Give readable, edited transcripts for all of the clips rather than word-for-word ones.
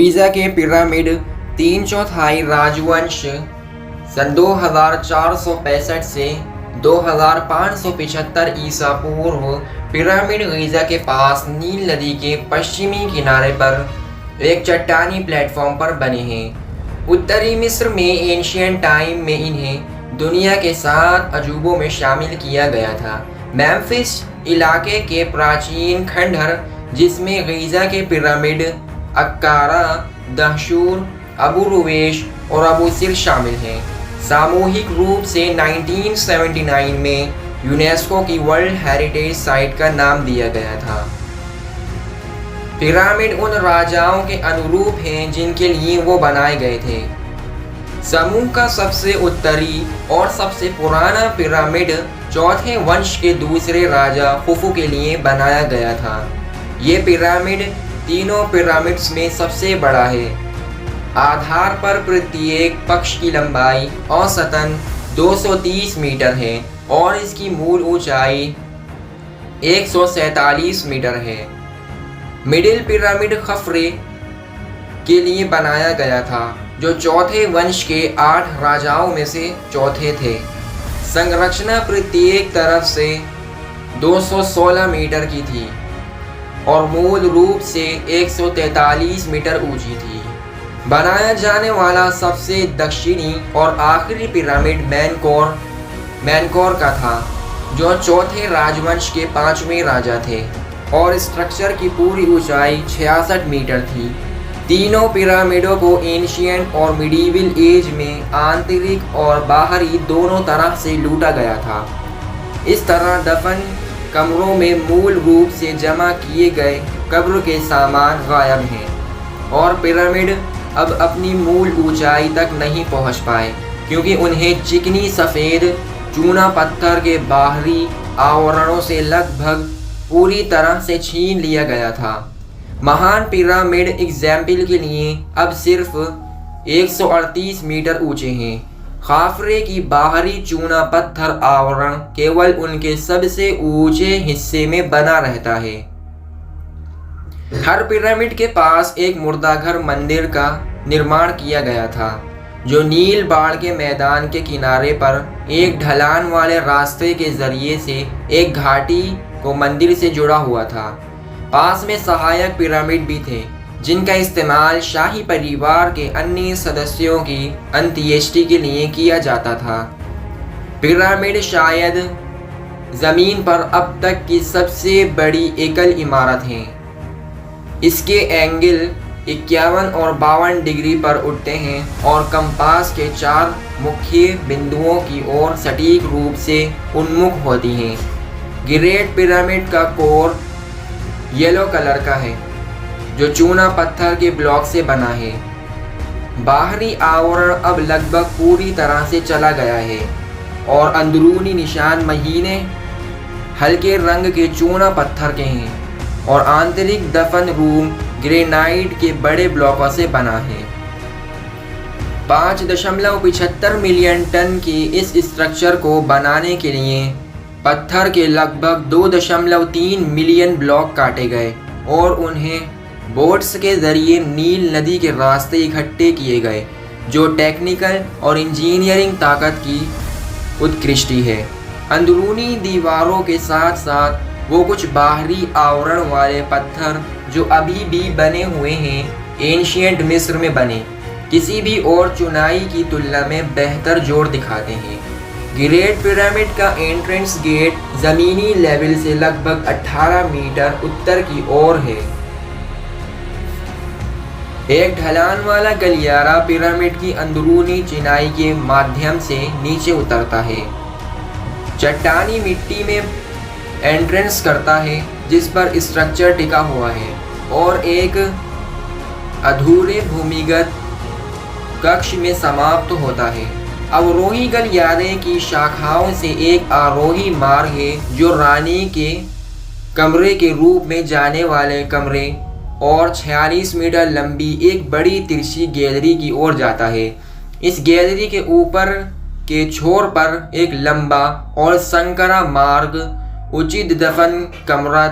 Giza के pyramid 3/4 राजवंश सन 2465 से 2575 ईसा पूर्व पिरामिड गिज़ा के पास नील नदी के पश्चिमी किनारे पर एक चट्टानी प्लेटफॉर्म पर बने हैं। उत्तरी मिस्र में एंशियंट टाइम में इन्हें दुनिया के 7 अजूबों में शामिल किया गया था। मेम्फिस इलाके के प्राचीन खंडहर जिसमें गिज़ा के पिरामिड, अक्कारा, दहशूर, अबू रुवेश और अबू सिर शामिल हैं। सामूहिक रूप से 1979 में यूनेस्को की वर्ल्ड हेरिटेज साइट का नाम दिया गया था। पिरामिड उन राजाओं के अनुरूप हैं जिनके लिए वो बनाए गए थे। समूह का सबसे उत्तरी और सबसे पुराना पिरामिड चौथे वंश के दूसरे राजा खुफू के लिए बनाया गया था। ये पिरामिड तीनों पिरामिड्स में सबसे बड़ा है। आधार पर प्रत्येक पक्ष की लंबाई औसतन 230 मीटर है और इसकी मूल ऊंचाई 147 मीटर है। मिडिल पिरामिड खफरे के लिए बनाया गया था, जो चौथे वंश के 8 राजाओं में से चौथे थे। संरचना प्रत्येक तरफ से 216 मीटर की थी और मूल रूप से 143 मीटर ऊंची थी। बनाया जाने वाला सबसे दक्षिणी और आखिरी पिरामिड मेनकोर का था, जो चौथे राजवंश के 5वें राजा थे और स्ट्रक्चर की पूरी ऊंचाई 66 मीटर थी। तीनों पिरामिडों को एंशियंट और मिडीवल एज में आंतरिक और बाहरी दोनों तरह से लूटा गया था। इस तरह दफन कमरों में मूल रूप से जमा किए गए कब्र के सामान गायब हैं और पिरामिड अब अपनी मूल ऊंचाई तक नहीं पहुंच पाए, क्योंकि उन्हें चिकनी सफ़ेद चूना पत्थर के बाहरी आवरणों से लगभग पूरी तरह से छीन लिया गया था। महान पिरामिड एग्जाम्पल के लिए अब सिर्फ 138 मीटर ऊंचे हैं। खाफरे की बाहरी चूना पत्थर आवरण केवल उनके सबसे ऊंचे हिस्से में बना रहता है। हर पिरामिड के पास एक मुर्दाघर मंदिर का निर्माण किया गया था, जो नील बाढ़ के मैदान के किनारे पर एक ढलान वाले रास्ते के जरिए से एक घाटी को मंदिर से जुड़ा हुआ था। पास में सहायक पिरामिड भी थे, जिनका इस्तेमाल शाही परिवार के अन्य सदस्यों की अंत्येष्टि के लिए किया जाता था। पिरामिड शायद ज़मीन पर अब तक की सबसे बड़ी एकल इमारत है। इसके एंगल 51 और 52 डिग्री पर उठते हैं और कंपास के 4 मुख्य बिंदुओं की ओर सटीक रूप से उन्मुख होती हैं। ग्रेट पिरामिड का कोर येलो कलर का है, जो चूना पत्थर के ब्लॉक से बना है। बाहरी आवरण अब लगभग पूरी तरह से चला गया है और अंदरूनी निशान महीने हल्के रंग के चूना पत्थर के हैं और आंतरिक दफन रूम ग्रेनाइट के बड़े ब्लॉकों से बना है। 5.75 मिलियन टन के इस स्ट्रक्चर को बनाने के लिए पत्थर के लगभग 2.3 मिलियन ब्लॉक काटे गए और उन्हें बोट्स के जरिए नील नदी के रास्ते इकट्ठे किए गए, जो टेक्निकल और इंजीनियरिंग ताकत की उत्कृष्टि है। अंदरूनी दीवारों के साथ साथ वो कुछ बाहरी आवरण वाले पत्थर जो अभी भी बने हुए हैं, एंशियंट मिस्र में बने किसी भी और चुनाई की तुलना में बेहतर जोड़ दिखाते हैं। ग्रेट पिरामिड का एंट्रेंस गेट ज़मीनी लेवल से लगभग 18 मीटर उत्तर की ओर है। एक ढलान वाला गलियारा पिरामिड की अंदरूनी चिनाई के माध्यम से नीचे उतरता है। चट्टानी मिट्टी में एंट्रेंस करता है, जिस पर स्ट्रक्चर टिका हुआ है और एक अधूरे भूमिगत कक्ष में समाप्त होता है। अवरोही गलियारे की शाखाओं से एक आरोही मार्ग है, जो रानी के कमरे के रूप में जाने वाले कमरे और 46 मीटर लंबी एक बड़ी तिरछी गैलरी की ओर जाता है। इस गैलरी के ऊपर के छोर पर एक लंबा और संकरा मार्ग उचित दफन कमरा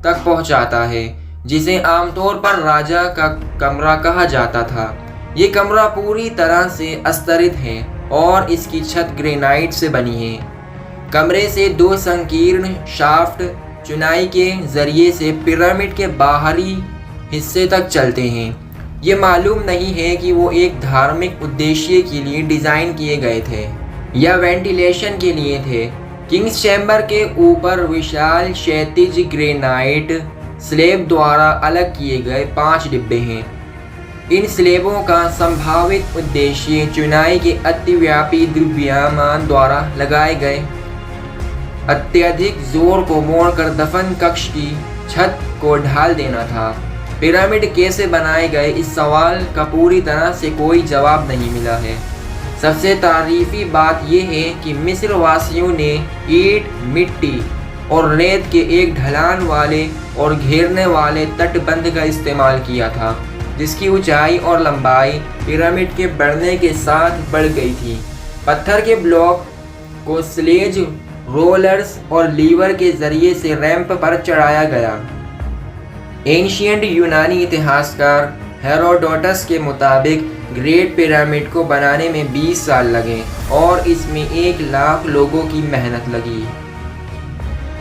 तक पहुंचाता है। जिसे आमतौर पर राजा का कमरा कहा जाता था। ये कमरा पूरी तरह से अस्तरित है और इसकी छत ग्रेनाइट से बनी है। कमरे से 2 संकीर्ण शाफ्ट चुनाई के जरिए से पिरामिड के बाहरी हिस्से तक चलते हैं। ये मालूम नहीं है कि वो एक धार्मिक उद्देश्य के लिए डिज़ाइन किए गए थे या वेंटिलेशन के लिए थे। किंग्स चैम्बर के ऊपर विशाल क्षैतिज ग्रेनाइट स्लेब द्वारा अलग किए गए 5 डिब्बे हैं। इन स्लेबों का संभावित उद्देश्य चुनाई के अतिव्यापी द्रव्यमान द्वारा लगाए गए अत्यधिक जोर को मोड़कर दफन कक्ष की छत को ढाल देना था। पिरामिड कैसे बनाए गए, इस सवाल का पूरी तरह से कोई जवाब नहीं मिला है। सबसे तारीफी बात यह है कि मिस्र वासियों ने ईंट, मिट्टी और रेत के एक ढलान वाले और घेरने वाले तटबंध का इस्तेमाल किया था, जिसकी ऊंचाई और लंबाई पिरामिड के बढ़ने के साथ बढ़ गई थी। पत्थर के ब्लॉक को स्लेज, रोलर्स और लीवर के जरिए से रैंप पर चढ़ाया गया। एंशिएंट यूनानी इतिहासकार हेरोडोटस के मुताबिक ग्रेट पिरामिड को बनाने में 20 साल लगे और इसमें 1 लाख लोगों की मेहनत लगी।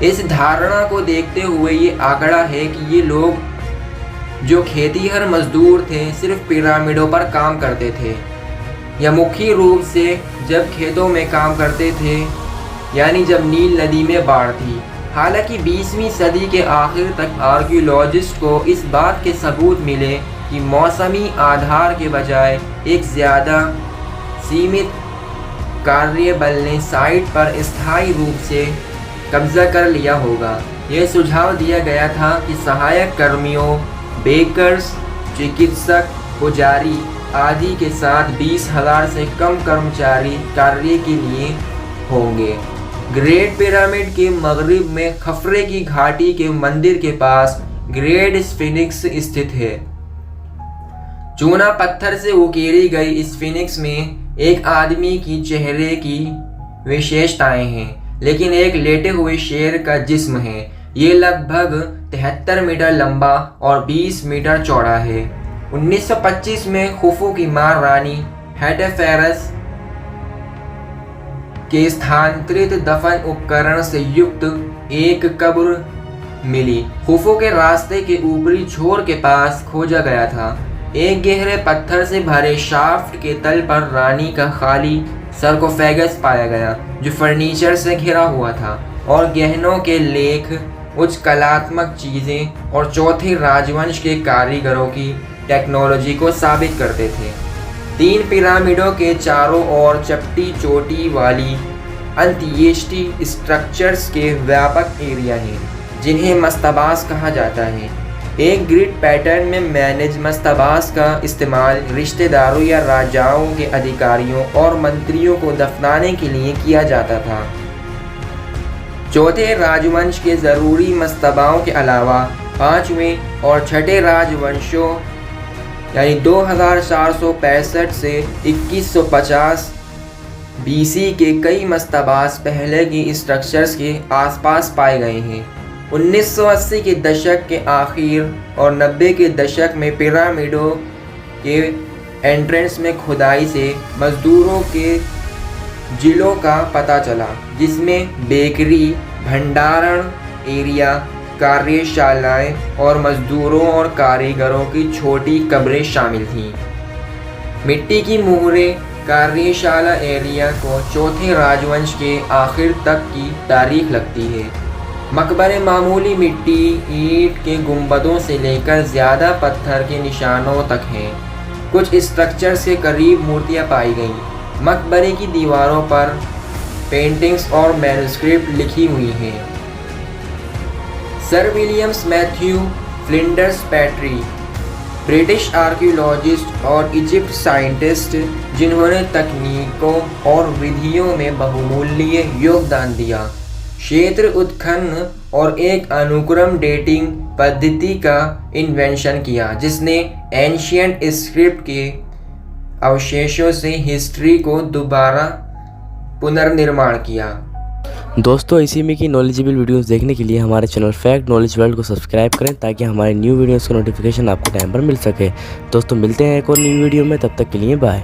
इस धारणा को देखते हुए ये आंकड़ा है कि ये लोग जो खेतीहर मजदूर थे सिर्फ पिरामिडों पर काम करते थे या मुख्य रूप से जब खेतों में काम करते थे, यानी जब नील नदी में बाढ़ थी। हालांकि 20वीं सदी के आखिर तक आर्कियोलॉजिस्ट को इस बात के सबूत मिले कि मौसमी आधार के बजाय एक ज़्यादा सीमित कार्यबल ने साइट पर स्थायी रूप से कब्जा कर लिया होगा। यह सुझाव दिया गया था कि सहायक कर्मियों, बेकर्स, चिकित्सक, पुजारी आदि के साथ 20,000 से कम कर्मचारी कार्य के लिए होंगे। ग्रेट पिरामिड के मगरिब में खफरे की घाटी के मंदिर के पास ग्रेट स्फिनिक्स स्थित है। चूना पत्थर से उकेरी गई स्फिनिक्स में एक आदमी की चेहरे की विशेषताएं हैं, लेकिन एक लेटे हुए शेर का जिस्म है। ये लगभग 73 मीटर लंबा और 20 मीटर चौड़ा है। 1925 में खुफू की मां रानी हेटेफेरस के स्थानांतरित दफन उपकरण से युक्त एक कब्र मिली। खुफू के रास्ते के ऊपरी छोर के पास खोजा गया था। एक गहरे पत्थर से भरे शाफ्ट के तल पर रानी का खाली सर्कोफेगस पाया गया, जो फर्नीचर से घिरा हुआ था और गहनों के लेख, उच्च कलात्मक चीजें और चौथे राजवंश के कारीगरों की टेक्नोलॉजी को साबित करते थे। 3 पिरामिडों के चारों ओर चपटी चोटी वाली अंत्येष्टि स्ट्रक्चर्स के व्यापक एरिया हैं, जिन्हें मस्तबास कहा जाता है। एक ग्रिड पैटर्न में मैनेज मस्तबास का इस्तेमाल रिश्तेदारों या राजाओं के अधिकारियों और मंत्रियों को दफनाने के लिए किया जाता था। चौथे राजवंश के ज़रूरी मस्तबाओं के अलावा 5वें और छठे राजवंशों यानी 2465 से 2150 BC के कई मस्तबास पहले की स्ट्रक्चर्स के आसपास पाए गए हैं। 1980 के दशक के आखिर और 90 के दशक में पिरामिडों के एंट्रेंस में खुदाई से मजदूरों के जिलों का पता चला, जिसमें बेकरी, भंडारण एरिया, कार्यशालाएं और मजदूरों और कारीगरों की छोटी कब्रें शामिल थीं। मिट्टी की मुहरें कार्यशाला एरिया को चौथे राजवंश के आखिर तक की तारीख लगती है। मकबरे मामूली मिट्टी, ईंट के गुंबदों से लेकर ज़्यादा पत्थर के निशानों तक हैं। कुछ स्ट्रक्चर्स के करीब मूर्तियां पाई गईं। मकबरे की दीवारों पर पेंटिंग्स और मैन्युस्क्रिप्ट लिखी हुई हैं। Sir Williams Matthew Flinders Petrie, British archaeologist और इजिप्ट साइंटिस्ट, जिन्होंने तकनीकों और विधियों में बहुमूल्य योगदान दिया, क्षेत्र उत्खनन और एक अनुक्रम डेटिंग पद्धति का इन्वेंशन किया, जिसने एंशिएंट स्क्रिप्ट के अवशेषों से हिस्ट्री को दोबारा पुनर्निर्माण किया। दोस्तों इसी में की नॉलेजेबल वीडियोस देखने के लिए हमारे चैनल फैक्ट नॉलेज वर्ल्ड को सब्सक्राइब करें ताकि हमारे न्यू वीडियोस का नोटिफिकेशन आपको टाइम पर मिल सके। दोस्तों मिलते हैं एक और न्यू वीडियो में, तब तक के लिए बाय।